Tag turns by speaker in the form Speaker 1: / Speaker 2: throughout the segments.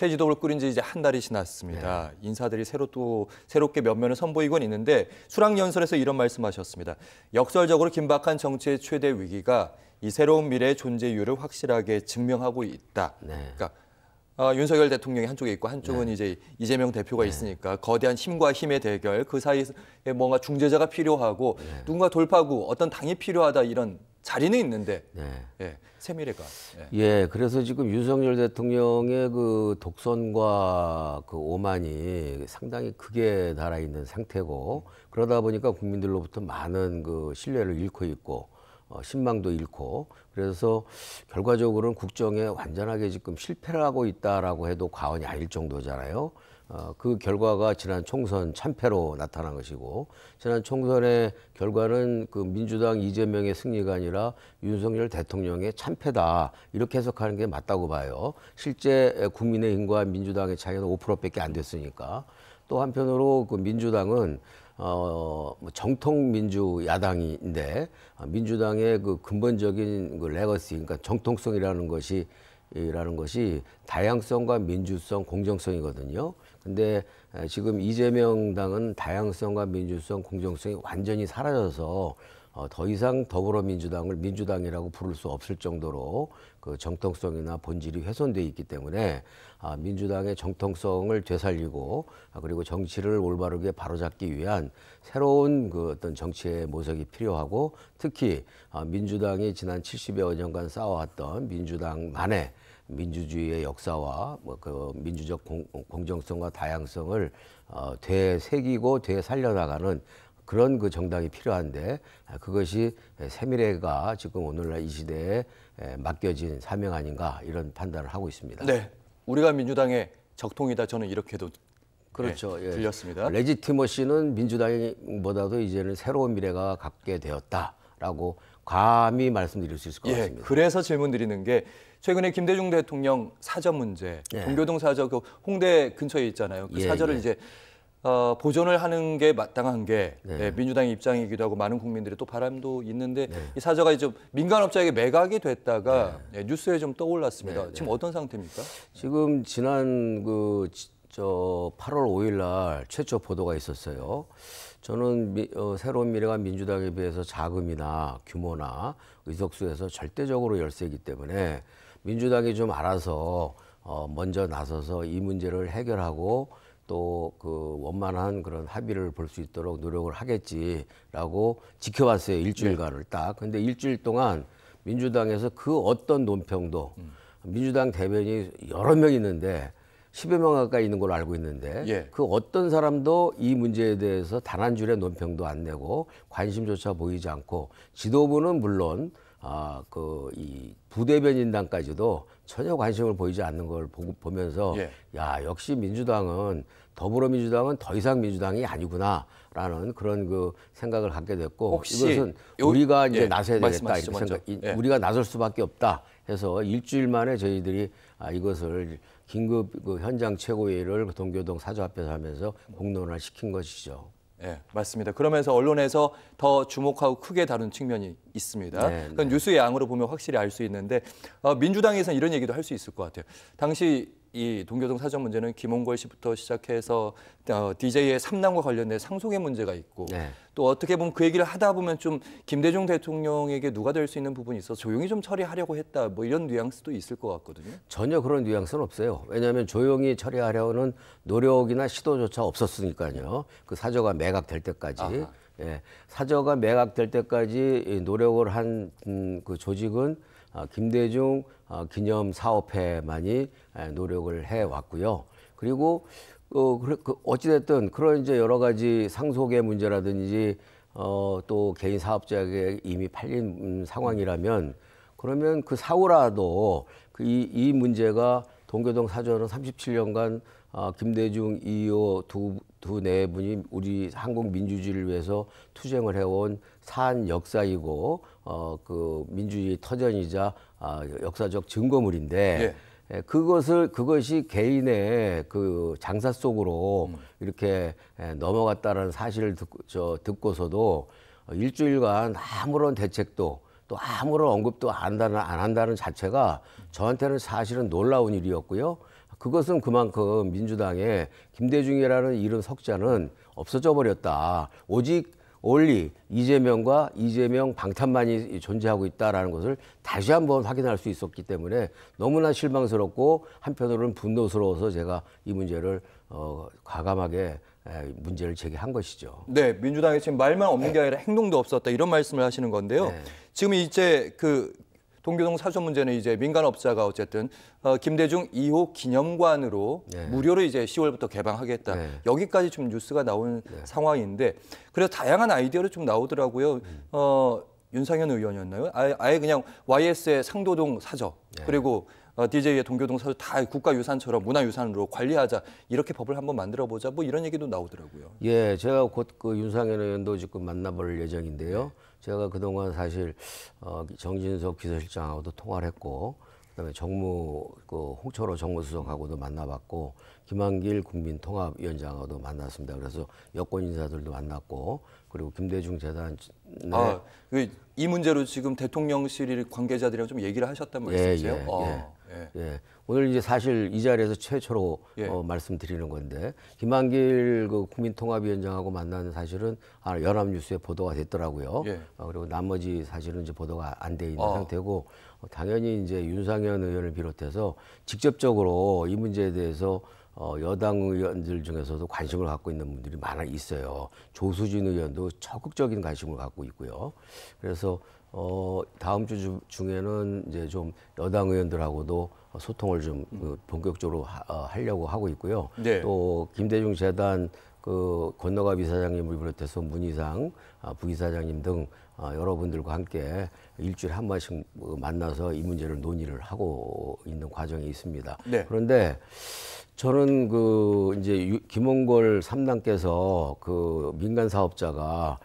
Speaker 1: 새 지도부를 꾸린 지 이제 한 달이 지났습니다. 인사들이 새롭게 면면을 선보이곤 있는데 수락연설에서 이런 말씀하셨습니다. 역설적으로 긴박한 정치의 최대 위기가 이 새로운 미래의 존재 이유를 확실하게 증명하고 있다. 그러니까 윤석열 대통령이 한쪽에 있고 한쪽은 이제 이재명 대표가 있으니까 거대한 힘과 힘의 대결, 그 사이에 뭔가 중재자가 필요하고 누군가 돌파구, 어떤 당이 필요하다 이런 자리는 있는데 세미래가.
Speaker 2: 그래서 지금 윤석열 대통령의 그 독선과 그 오만이 상당히 크게 달아 있는 상태고 그러다 보니까 국민들로부터 많은 그 신뢰를 잃고 있고 신망도 잃고 그래서 결과적으로는 국정에 완전하게 지금 실패를 하고 있다라고 해도 과언이 아닐 정도잖아요. 그 결과가 지난 총선 참패로 나타난 것이고 지난 총선의 결과는 그 민주당 이재명의 승리가 아니라 윤석열 대통령의 참패다 이렇게 해석하는 게 맞다고 봐요. 실제 국민의힘과 민주당의 차이는 5%밖에 안 됐으니까. 또 한편으로 그 민주당은 정통 민주 야당인데 민주당의 그 근본적인 그 레거시, 그러니까 정통성이라는 것이 다양성과 민주성, 공정성이거든요. 근데 지금 이재명 당은 다양성과 민주성, 공정성이 완전히 사라져서 더 이상 더불어민주당을 민주당이라고 부를 수 없을 정도로 그 정통성이나 본질이 훼손돼 있기 때문에 민주당의 정통성을 되살리고 그리고 정치를 올바르게 바로잡기 위한 새로운 그 어떤 정치의 모색이 필요하고 특히 민주당이 지난 70여 년간 쌓아왔던 민주당만의 민주주의의 역사와 그 민주적 공정성과 다양성을 되새기고 되살려나가는 그런 그 정당이 필요한데 그것이 새미래가 지금 오늘날 이 시대에 맡겨진 사명 아닌가 이런 판단을 하고 있습니다.
Speaker 1: 네, 우리가 민주당의 적통이다 저는 이렇게도
Speaker 2: 그렇죠.
Speaker 1: 들렸습니다.
Speaker 2: 레지티머시는 민주당보다도 이제는 새로운 미래가 갖게 되었다라고 감히 말씀드릴 수 있을 것 같습니다.
Speaker 1: 그래서 질문 드리는 게 최근에 김대중 대통령 사저 문제, 동교동 사저 그 홍대 근처에 있잖아요. 그 사저를 이제 보존을 하는 게 마땅한 게 민주당의 입장이기도 하고 많은 국민들의 또 바람도 있는데 이 사저가 이제 민간업자에게 매각이 됐다가 뉴스에 좀 떠올랐습니다. 지금 어떤 상태입니까?
Speaker 2: 지금 지난 8월 5일 날 최초 보도가 있었어요. 저는 새로운 미래가 민주당에 비해서 자금이나 규모나 의석수에서 절대적으로 열세이기 때문에 민주당이 좀 알아서 먼저 나서서 이 문제를 해결하고 또 그 원만한 그런 합의를 볼 수 있도록 노력을 하겠지라고 지켜봤어요. 일주일간을 딱. 근데 일주일 동안 민주당에서 그 어떤 논평도 민주당 대변이 여러 명 있는데 10여 명 가까이 있는 걸로 알고 있는데 그 어떤 사람도 이 문제에 대해서 단 한 줄의 논평도 안 내고 관심조차 보이지 않고 지도부는 물론 이 부대변인단까지도 전혀 관심을 보이지 않는 걸 보면서 야 역시 민주당은 더불어민주당은 더 이상 민주당이 아니구나라는 그런 그 생각을 갖게 됐고 이것은 우리가 이제 나서야 되겠다 이렇게 생각, 우리가 나설 수밖에 없다 해서 일주일 만에 저희들이 이것을 긴급 그 현장 최고회의를 동교동 사저 앞에서 하면서 공론화 시킨 것이죠.
Speaker 1: 네, 맞습니다. 그러면서 언론에서 더 주목하고 크게 다룬 측면이 있습니다. 그건 뉴스의 양으로 보면 확실히 알 수 있는데 민주당에서는 이런 얘기도 할 수 있을 것 같아요. 당시 이 동교동 사저 문제는 김홍걸 씨부터 시작해서 DJ의 삼남과 관련된 상속의 문제가 있고 또 어떻게 보면 그 얘기를 하다 보면 좀 김대중 대통령에게 누가 될 수 있는 부분이 있어서 조용히 좀 처리하려고 했다 뭐 이런 뉘앙스도 있을 것 같거든요.
Speaker 2: 전혀 그런 뉘앙스는 없어요. 왜냐하면 조용히 처리하려는 노력이나 시도조차 없었으니까요. 그 사저가 매각될 때까지. 사저가 매각될 때까지 노력을 한 그 조직은 김대중 기념사업회만이 노력을 해왔고요. 그리고 어찌됐든 그런 이제 여러 가지 상속의 문제라든지 또 개인 사업자에게 이미 팔린 상황이라면 그러면 그 사후라도 이 문제가 동교동 사저는 37년간 김대중, 이호 두 네 분이 우리 한국 민주주의를 위해서 투쟁을 해온 산 역사이고 그 민주주의 터전이자 역사적 증거물인데 그것이 개인의 그 장사 속으로 이렇게 넘어갔다는 사실을 듣고서도 일주일간 아무런 대책도 또 아무런 언급도 안 한다는 자체가 저한테는 사실은 놀라운 일이었고요. 그것은 그만큼 민주당의 김대중이라는 이름 석자는 없어져 버렸다. 오직 올리 이재명과 이재명 방탄만이 존재하고 있다라는 것을 다시 한번 확인할 수 있었기 때문에 너무나 실망스럽고 한편으로는 분노스러워서 제가 이 문제를 과감하게 문제를 제기한 것이죠.
Speaker 1: 네, 민주당이 지금 말만 없는 게 아니라 행동도 없었다 이런 말씀을 하시는 건데요.
Speaker 2: 네.
Speaker 1: 지금 이제 그 동교동 사저 문제는 이제 민간업자가 어쨌든 김대중 2호 기념관으로
Speaker 2: 네.
Speaker 1: 무료로 이제 10월부터 개방하겠다.
Speaker 2: 네.
Speaker 1: 여기까지 좀 뉴스가 나온 상황인데 그래서 다양한 아이디어를 좀 나오더라고요. 윤상현 의원이었나요? 아예 그냥 YS의 상도동 사저 그리고 DJ의 동교동 사저 다 국가유산처럼 문화유산으로 관리하자 이렇게 법을 한번 만들어보자 뭐 이런 얘기도 나오더라고요.
Speaker 2: 예, 제가 곧 그 윤상현 의원도 지금 만나볼 예정인데요. 제가 그동안 사실 정진석 비서실장하고도 통화를 했고, 그다음에 정무 그 홍철호 정무수석하고도 만나봤고, 김한길 국민통합위원장하고도 만났습니다. 그래서 여권 인사들도 만났고, 그리고 김대중 재단
Speaker 1: 이 문제로 지금 대통령실 관계자들이랑 좀 얘기를 하셨단 말씀이세요?
Speaker 2: 예. 오늘 이제 사실 이 자리에서 최초로 말씀드리는 건데 김한길 그 국민통합위원장하고 만난 사실은 연합뉴스에 보도가 됐더라고요. 그리고 나머지 사실은 이제 보도가 안 돼 있는 상태고 당연히 이제 윤상현 의원을 비롯해서 직접적으로 이 문제에 대해서 여당 의원들 중에서도 관심을 갖고 있는 분들이 많아 있어요. 조수진 의원도 적극적인 관심을 갖고 있고요. 그래서 다음 주 중에는 이제 좀 여당 의원들하고도 소통을 좀 본격적으로 하려고 하고 있고요.
Speaker 1: 네.
Speaker 2: 또 김대중 재단 그 권노갑 이사장님을 비롯해서 문희상 부이사장님 등 여러분들과 함께 일주일에 한 번씩 만나서 이 문제를 논의를 하고 있는 과정에 있습니다.
Speaker 1: 네.
Speaker 2: 그런데 저는 그 이제 김홍걸 3단께서 그 민간 사업자가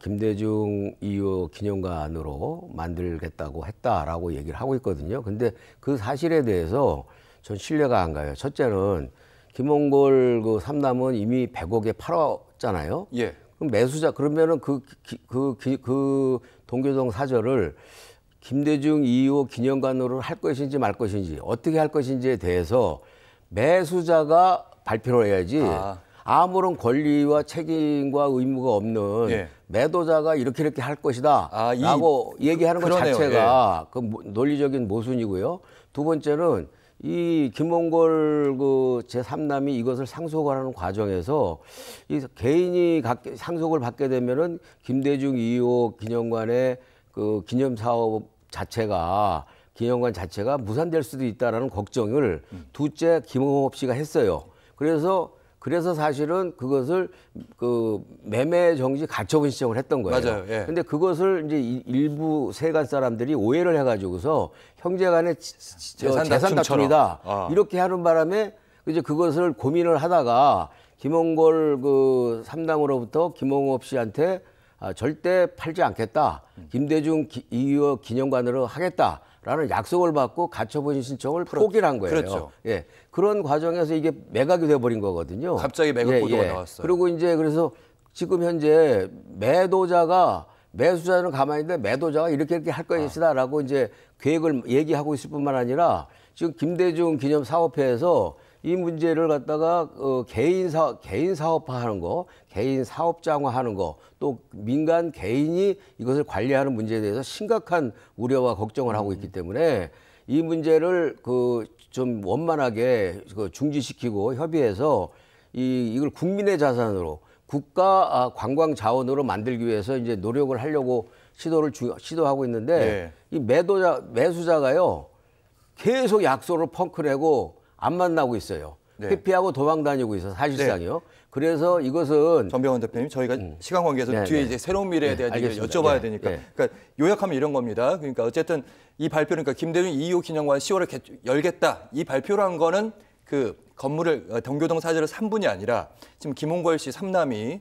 Speaker 2: 김대중 2호 기념관으로 만들겠다고 했다라고 얘기를 하고 있거든요. 근데 그 사실에 대해서 전 신뢰가 안 가요. 첫째는 김홍걸 그 3남은 이미 100억에 팔았잖아요.
Speaker 1: 예.
Speaker 2: 그럼 매수자 그러면은 그 동교동 사저를 김대중 2호 기념관으로 할 것인지 말 것인지 어떻게 할 것인지에 대해서 매수자가 발표를 해야지. 아무런 권리와 책임과 의무가 없는 매도자가 이렇게 할 것이다 라고 얘기하는 것 자체가 그 논리적인 모순이고요. 두 번째는 이 김홍걸 그 제3남이 이것을 상속하는 과정에서 이 개인이 상속을 받게 되면은 김대중 2호 기념관의 그 기념사업 자체가 기념관 자체가 무산될 수도 있다라는 걱정을 둘째 김홍업 씨가 했어요. 그래서 사실은 그것을 그 매매 정지 가처분 신청을 했던 거예요.
Speaker 1: 맞아요. 예.
Speaker 2: 근데 그것을 이제 일부 세간 사람들이 오해를 해가지고서 형제간의 재산 다툼이다 이렇게 하는 바람에 이제 그것을 고민을 하다가 김홍걸 그 3당으로부터 김홍업 씨한테 절대 팔지 않겠다. 김대중 2호 기념관으로 하겠다. 라는 약속을 받고 가처분 신청을 포기를 한 거예요.
Speaker 1: 그렇죠.
Speaker 2: 예. 그런 과정에서 이게 매각이 돼버린 거거든요.
Speaker 1: 갑자기 매각 보도가 나왔어요.
Speaker 2: 그리고 이제 그래서 지금 현재 매수자는 가만히 있는데 매도자가 이렇게 할 것이다라고 이제 계획을 얘기하고 있을 뿐만 아니라 지금 김대중 기념 사업회에서 이 문제를 갖다가 개인 사업화하는 거, 개인 사업장화하는 거, 또 민간 개인이 이것을 관리하는 문제에 대해서 심각한 우려와 걱정을 하고 있기 때문에 이 문제를 좀 원만하게 중지시키고 협의해서 이걸 국민의 자산으로 국가 관광 자원으로 만들기 위해서 이제 노력을 하려고 시도하고 있는데 이 매수자가요 계속 약속을 펑크내고 안 만나고 있어요. 회피하고 도망 다니고 있어 사실상요. 그래서 이것은
Speaker 1: 전병헌 대표님 저희가 시간 관계에서 뒤에 이제 새로운 미래에 대한 얘기를 여쭤봐야 되니까 그러니까 요약하면 이런 겁니다. 그러니까 어쨌든 이 발표는 그러니까 김대중 2호 기념관 10월에 열겠다. 이 발표를 한 거는 그 건물을 동교동 사저를 산 분이 아니라 지금 김홍걸 씨 3남이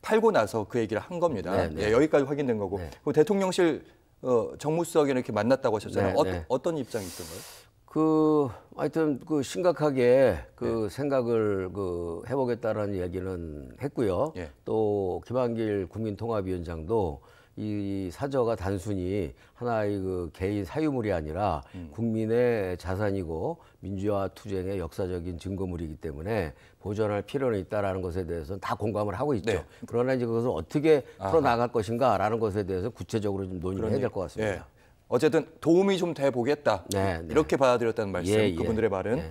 Speaker 1: 팔고 나서 그 얘기를 한 겁니다. 여기까지 확인된 거고. 그리고 대통령실 정무수석이랑 이렇게 만났다고 하셨잖아요. 어떤 입장이 있던가요?
Speaker 2: 하여튼 심각하게 생각을 해보겠다라는 얘기는 했고요. 또 김한길 국민통합위원장도 이 사저가 단순히 하나의 그 개인 사유물이 아니라 국민의 자산이고 민주화 투쟁의 역사적인 증거물이기 때문에 보존할 필요는 있다라는 것에 대해서는 다 공감을 하고 있죠.
Speaker 1: 네.
Speaker 2: 그러나 이제 그것을 어떻게 풀어나갈 것인가라는 것에 대해서 구체적으로 좀 논의를 해야 될 것 같습니다.
Speaker 1: 어쨌든 도움이 좀 돼 보겠다.
Speaker 2: 네, 네.
Speaker 1: 이렇게 받아들였다는 말씀.
Speaker 2: 예, 예.
Speaker 1: 그분들의 말은.
Speaker 2: 예.